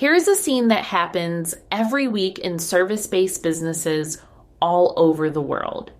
Here's a scene that happens every week in service-based businesses all over the world.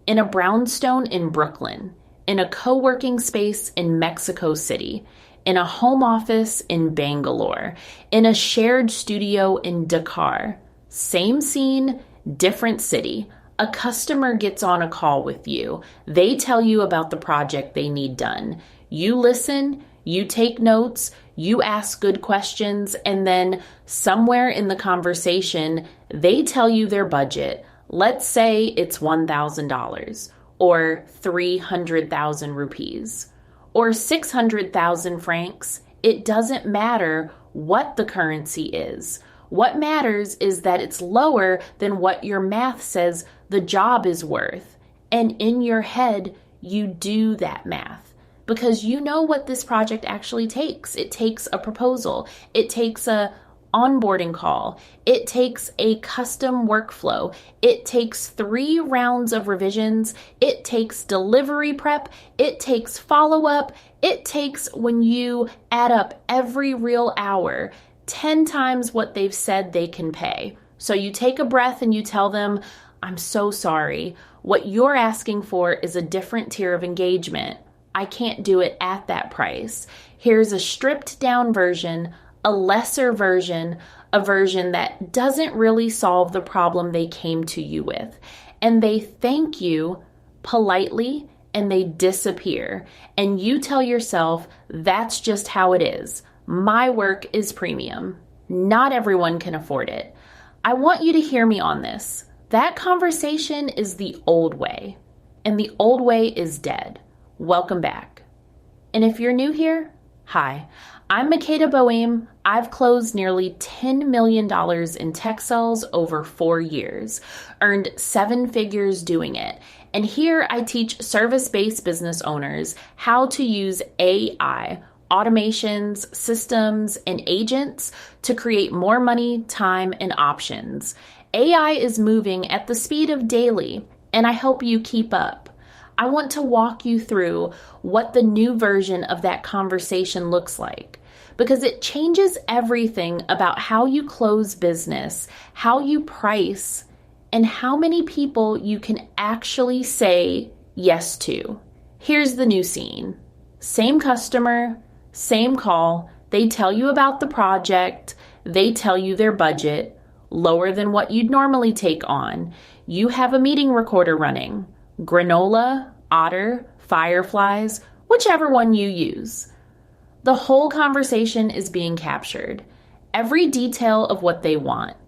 In a brownstone in Brooklyn, in a co-working space in Mexico City, in a home office in Bangalore, in a shared studio in Dakar. Same scene, different city. A customer gets on a call with you. They tell you about the project they need done. You listen, you take notes, you ask good questions, and then somewhere in the conversation, they tell you their budget. Let's say it's $1,000 or 300,000 rupees or 600,000 francs. It doesn't matter what the currency is. What matters is that it's lower than what your math says the job is worth. And in your head, you do that math because you know what this project actually takes. It takes a proposal. It takes a onboarding call. It takes a custom workflow. It takes 3 rounds of revisions. It takes delivery prep. It takes follow-up. It takes, when you add up every real hour, 10 times what they've said they can pay. So you take a breath and you tell them, I'm so sorry. What you're asking for is a different tier of engagement. I can't do it at that price. Here's a stripped down version, a lesser version, a version that doesn't really solve the problem they came to you with. And they thank you politely and they disappear. And you tell yourself, that's just how it is. My work is premium. Not everyone can afford it. I want you to hear me on this. That conversation is the old way, and the old way is dead. Welcome back. And if you're new here, hi, I'm Makeda Boehm. I've closed nearly $10 million in tech sales over 4 years, earned 7 figures doing it. And here I teach service-based business owners how to use AI, automations, systems, and agents to create more money, time, and options. AI is moving at the speed of daily, and I hope you keep up. I want to walk you through what the new version of that conversation looks like, because it changes everything about how you close business, how you price, and how many people you can actually say yes to. Here's the new scene. Same customer, same call. They tell you about the project. They tell you their budget, lower than what you'd normally take on. You have a meeting recorder running. Granola, Otter, Fireflies, whichever one you use. The whole conversation is being captured. Every detail of what they want,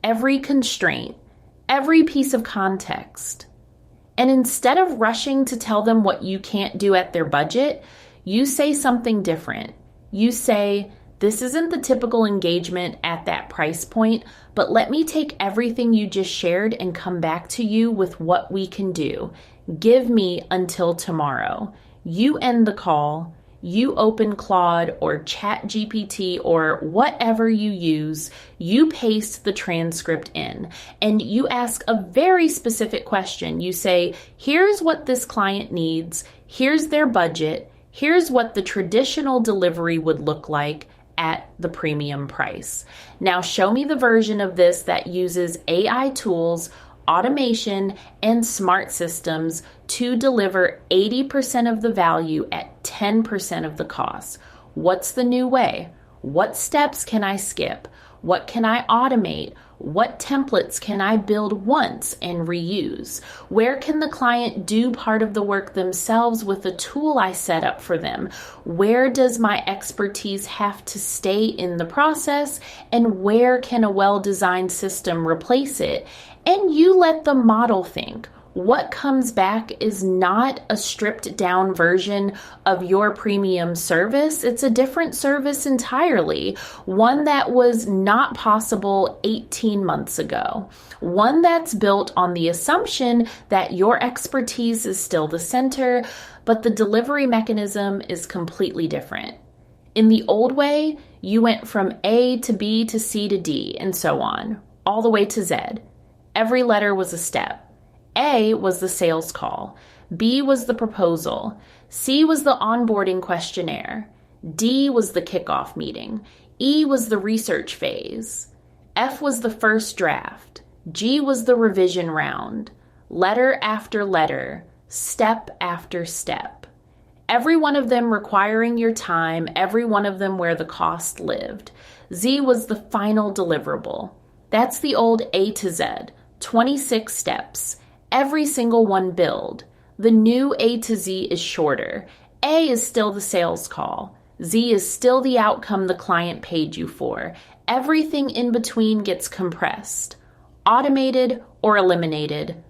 every constraint, every piece of context. And instead of rushing to tell them what you can't do at their budget, you say something different. You say, this isn't the typical engagement at that price point, but let me take everything you just shared and come back to you with what we can do. Give me until tomorrow. You end the call. You open Claude or ChatGPT or whatever you use. You paste the transcript in and you ask a very specific question. You say, here's what this client needs. Here's their budget. Here's what the traditional delivery would look like at the premium price. Now show me the version of this that uses AI tools, automation, and smart systems to deliver 80% of the value at 10% of the cost. What's the new way? What steps can I skip? What can I automate? What templates can I build once and reuse? Where can the client do part of the work themselves with the tool I set up for them? Where does my expertise have to stay in the process? And where can a well-designed system replace it? And you let the model think. What comes back is not a stripped down version of your premium service. It's a different service entirely. One that was not possible 18 months ago. One that's built on the assumption that your expertise is still the center, but the delivery mechanism is completely different. In the old way, you went from A to B to C to D and so on, all the way to Z. Every letter was a step. A was the sales call. B was the proposal. C was the onboarding questionnaire. D was the kickoff meeting. E was the research phase. F was the first draft. G was the revision round. Letter after letter, step after step. Every one of them requiring your time, every one of them where the cost lived. Z was the final deliverable. That's the old A to Z, 26 steps, every single one billed. The new A to Z is shorter. A is still the sales call. Z is still the outcome the client paid you for. Everything in between gets compressed, automated or eliminated.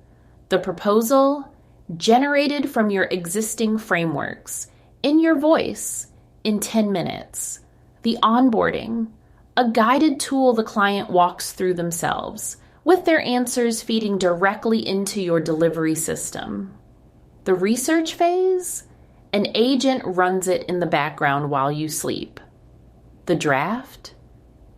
The proposal, generated from your existing frameworks, in your voice, in 10 minutes. The onboarding, a guided tool the client walks through themselves, with their answers feeding directly into your delivery system. The research phase, an agent runs it in the background while you sleep. The draft,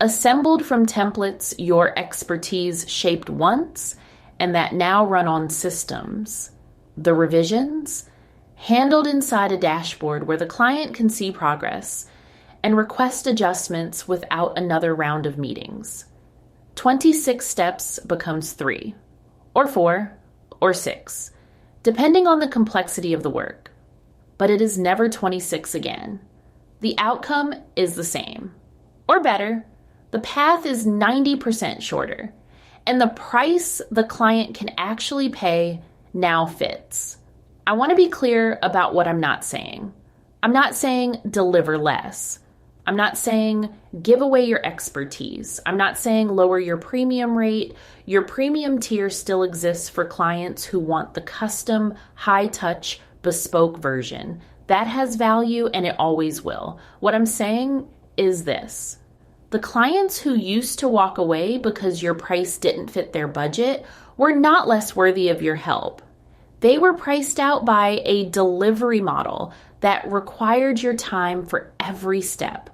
assembled from templates your expertise shaped once and that now run on systems. The revisions, handled inside a dashboard where the client can see progress and request adjustments without another round of meetings. 26 steps becomes 3, or 4, or 6, depending on the complexity of the work. But it is never 26 again. The outcome is the same, or better. The path is 90% shorter, and the price the client can actually pay now fits. I want to be clear about what I'm not saying. I'm not saying deliver less. I'm not saying give away your expertise. I'm not saying lower your premium rate. Your premium tier still exists for clients who want the custom, high-touch, bespoke version. That has value and it always will. What I'm saying is this. The clients who used to walk away because your price didn't fit their budget were not less worthy of your help. They were priced out by a delivery model that required your time for every step.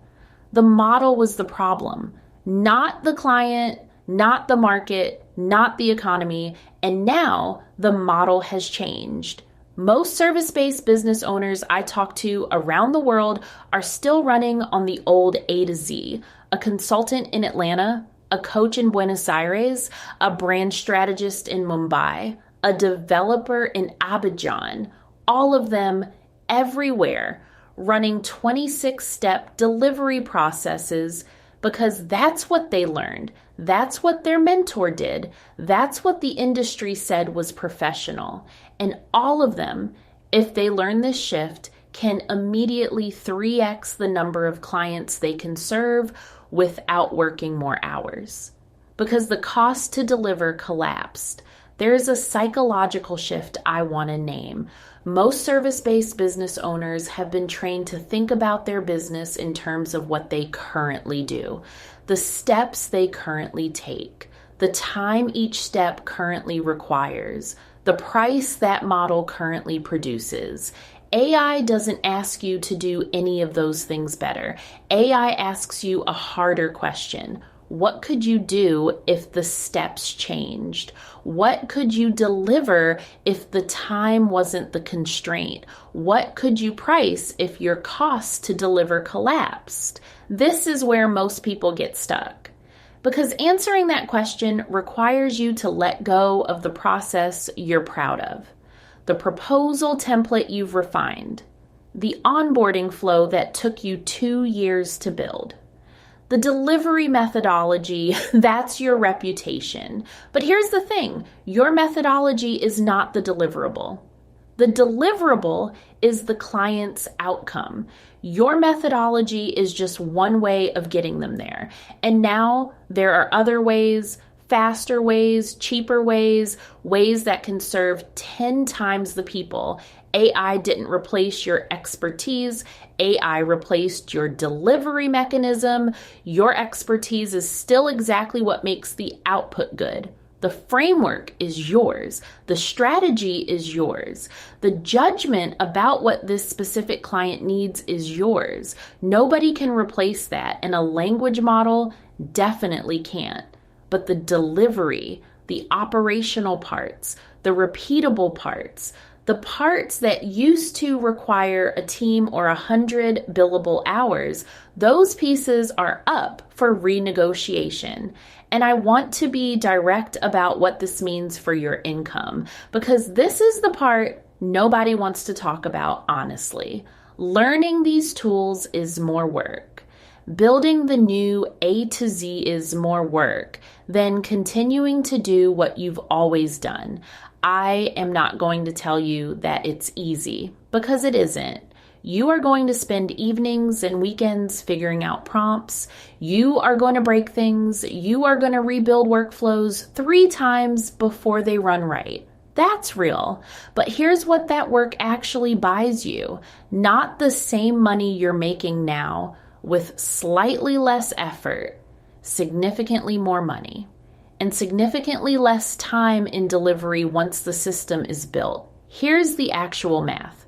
The model was the problem, not the client, not the market, not the economy, and now the model has changed. Most service-based business owners I talk to around the world are still running on the old A to Z, a consultant in Atlanta, a coach in Buenos Aires, a brand strategist in Mumbai, a developer in Abidjan, all of them everywhere, running 26-step delivery processes because that's what they learned. That's what their mentor did. That's what the industry said was professional. And all of them, if they learn this shift, can immediately 3x the number of clients they can serve without working more hours. Because the cost to deliver collapsed. There is a psychological shift I want to name. Most service-based business owners have been trained to think about their business in terms of what they currently do, the steps they currently take, the time each step currently requires, the price that model currently produces. AI doesn't ask you to do any of those things better. AI asks you a harder question. What could you do if the steps changed? What could you deliver if the time wasn't the constraint? What could you price if your costs to deliver collapsed? This is where most people get stuck. Because answering that question requires you to let go of the process you're proud of, the proposal template you've refined, the onboarding flow that took you 2 years to build. The delivery methodology, that's your reputation. But here's the thing, your methodology is not the deliverable. The deliverable is the client's outcome. Your methodology is just one way of getting them there. And now there are other ways, faster ways, cheaper ways, ways that can serve 10 times the people. AI didn't replace your expertise. AI replaced your delivery mechanism. Your expertise is still exactly what makes the output good. The framework is yours. The strategy is yours. The judgment about what this specific client needs is yours. Nobody can replace that, and a language model definitely can't. But the delivery, the operational parts, the repeatable parts, The parts that used to require a team or 100 billable hours, those pieces are up for renegotiation. And I want to be direct about what this means for your income, because this is the part nobody wants to talk about, honestly. Learning these tools is more work. Building the new A to Z is more work than continuing to do what you've always done. I am not going to tell you that it's easy, because it isn't. You are going to spend evenings and weekends figuring out prompts. You are going to break things. You are going to rebuild workflows 3 times before they run right. That's real. But here's what that work actually buys you. Not the same money you're making now, with slightly less effort, significantly more money, and significantly less time in delivery once the system is built. Here's the actual math.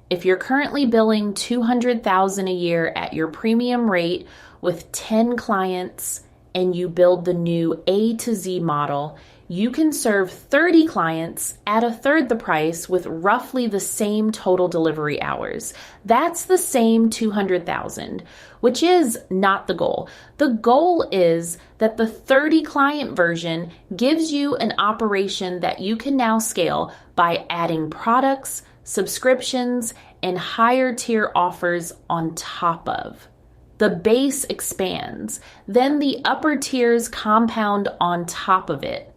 If you're currently billing $200,000 a year at your premium rate with 10 clients and you build the new A to Z model, you can serve 30 clients at 1/3 the price with roughly the same total delivery hours. That's the same $200,000, which is not the goal. The goal is that the 30 client version gives you an operation that you can now scale by adding products, subscriptions, and higher tier offers on top of. The base expands, then the upper tiers compound on top of it.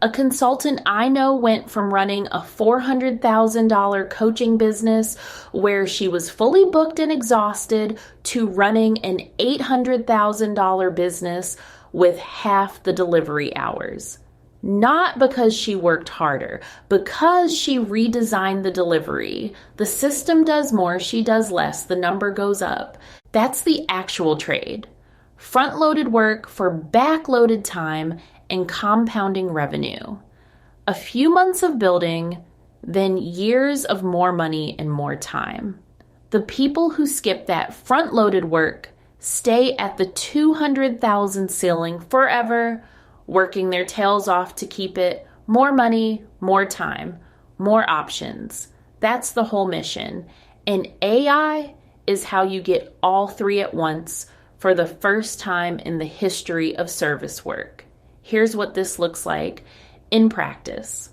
A consultant I know went from running a $400,000 coaching business where she was fully booked and exhausted to running an $800,000 business with half the delivery hours. Not because she worked harder, because she redesigned the delivery. The system does more, she does less, the number goes up. That's the actual trade. Front-loaded work for back-loaded time and compounding revenue. A few months of building, then years of more money and more time. The people who skip that front-loaded work stay at the $200,000 ceiling forever, working their tails off to keep it. More money, more time, more options. That's the whole mission. And AI is how you get all 3 at once for the first time in the history of service work. Here's what this looks like in practice.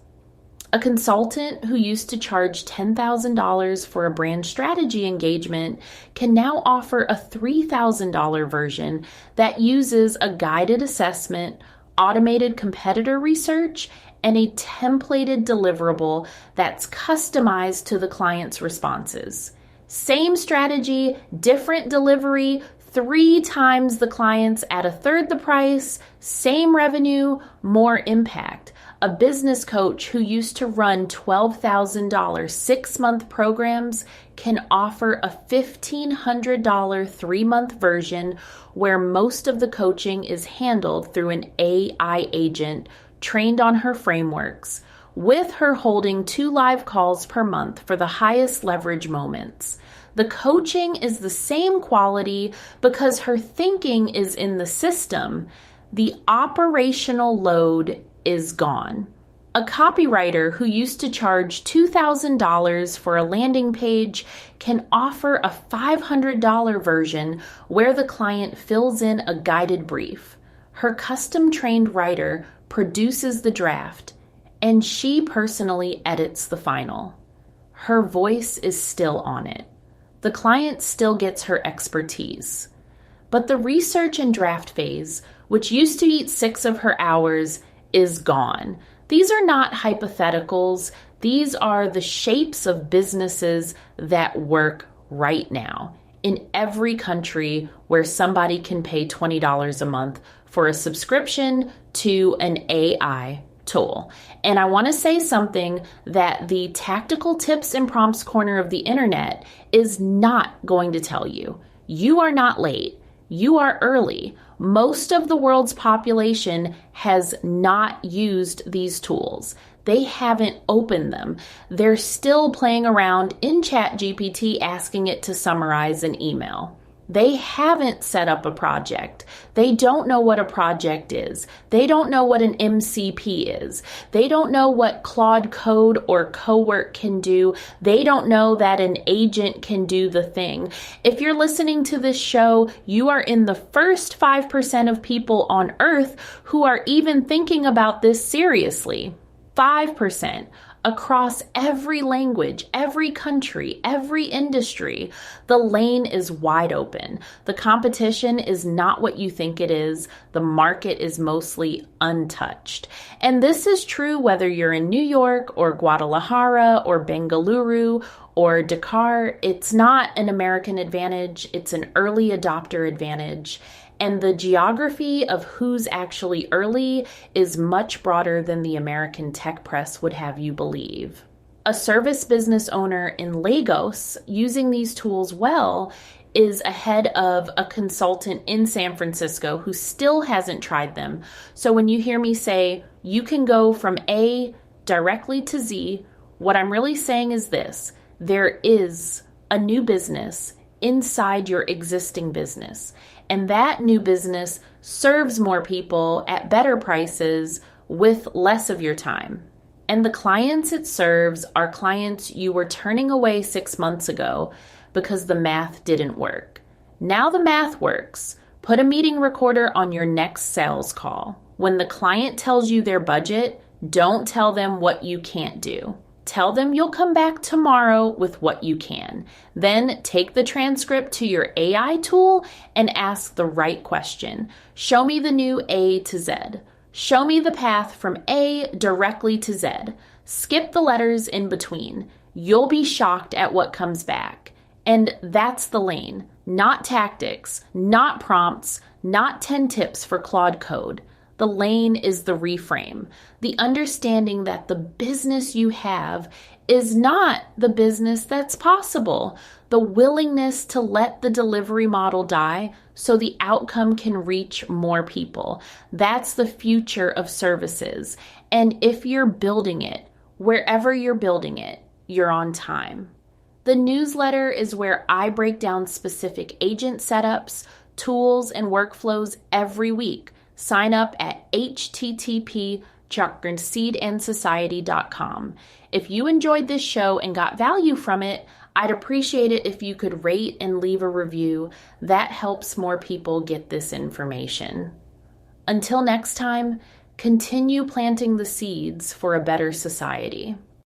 A consultant who used to charge $10,000 for a brand strategy engagement can now offer a $3,000 version that uses a guided assessment, automated competitor research, and a templated deliverable that's customized to the client's responses. Same strategy, different delivery, 3 times the clients at 1/3 the price, same revenue, more impact. A business coach who used to run $12,000 6-month programs can offer a $1,500 3-month version where most of the coaching is handled through an AI agent trained on her frameworks, with her holding 2 live calls per month for the highest leverage moments. The coaching is the same quality because her thinking is in the system. The operational load is gone. A copywriter who used to charge $2,000 for a landing page can offer a $500 version where the client fills in a guided brief. Her custom-trained writer produces the draft, and she personally edits the final. Her voice is still on it. The client still gets her expertise. But the research and draft phase, which used to eat 6 of her hours, is gone. These are not hypotheticals. These are the shapes of businesses that work right now in every country where somebody can pay $20 a month for a subscription to an AI tool. And I want to say something that the tactical tips and prompts corner of the internet is not going to tell you. You are not late. You are early. Most of the world's population has not used these tools. They haven't opened them. They're still playing around in ChatGPT asking it to summarize an email. They haven't set up a project. They don't know what a project is. They don't know what an MCP is. They don't know what Claude Code or Cowork can do. They don't know that an agent can do the thing. If you're listening to this show, you are in the first 5% of people on earth who are even thinking about this seriously. 5%. Across every language, every country, every industry, the lane is wide open. The competition is not what you think it is. The market is mostly untouched. And this is true whether you're in New York or Guadalajara or Bengaluru or Dakar. It's not an American advantage. It's an early adopter advantage. And the geography of who's actually early is much broader than the American tech press would have you believe. A service business owner in Lagos using these tools well is ahead of a consultant in San Francisco who still hasn't tried them. So when you hear me say you can go from A directly to Z, what I'm really saying is this: there is a new business inside your existing business. And that new business serves more people at better prices with less of your time. And the clients it serves are clients you were turning away 6 months ago because the math didn't work. Now the math works. Put a meeting recorder on your next sales call. When the client tells you their budget, don't tell them what you can't do. Tell them you'll come back tomorrow with what you can. Then take the transcript to your AI tool and ask the right question. Show me the new A to Z. Show me the path from A directly to Z. Skip the letters in between. You'll be shocked at what comes back. And that's the lane. Not tactics, not prompts, not 10 tips for Claude Code. The lane is the reframe, the understanding that the business you have is not the business that's possible, the willingness to let the delivery model die so the outcome can reach more people. That's the future of services. And if you're building it, wherever you're building it, you're on time. The newsletter is where I break down specific agent setups, tools, and workflows every week. Sign up at http://chakranseedandsociety.com. If you enjoyed this show and got value from it, I'd appreciate it if you could rate and leave a review. That helps more people get this information. Until next time, continue planting the seeds for a better society.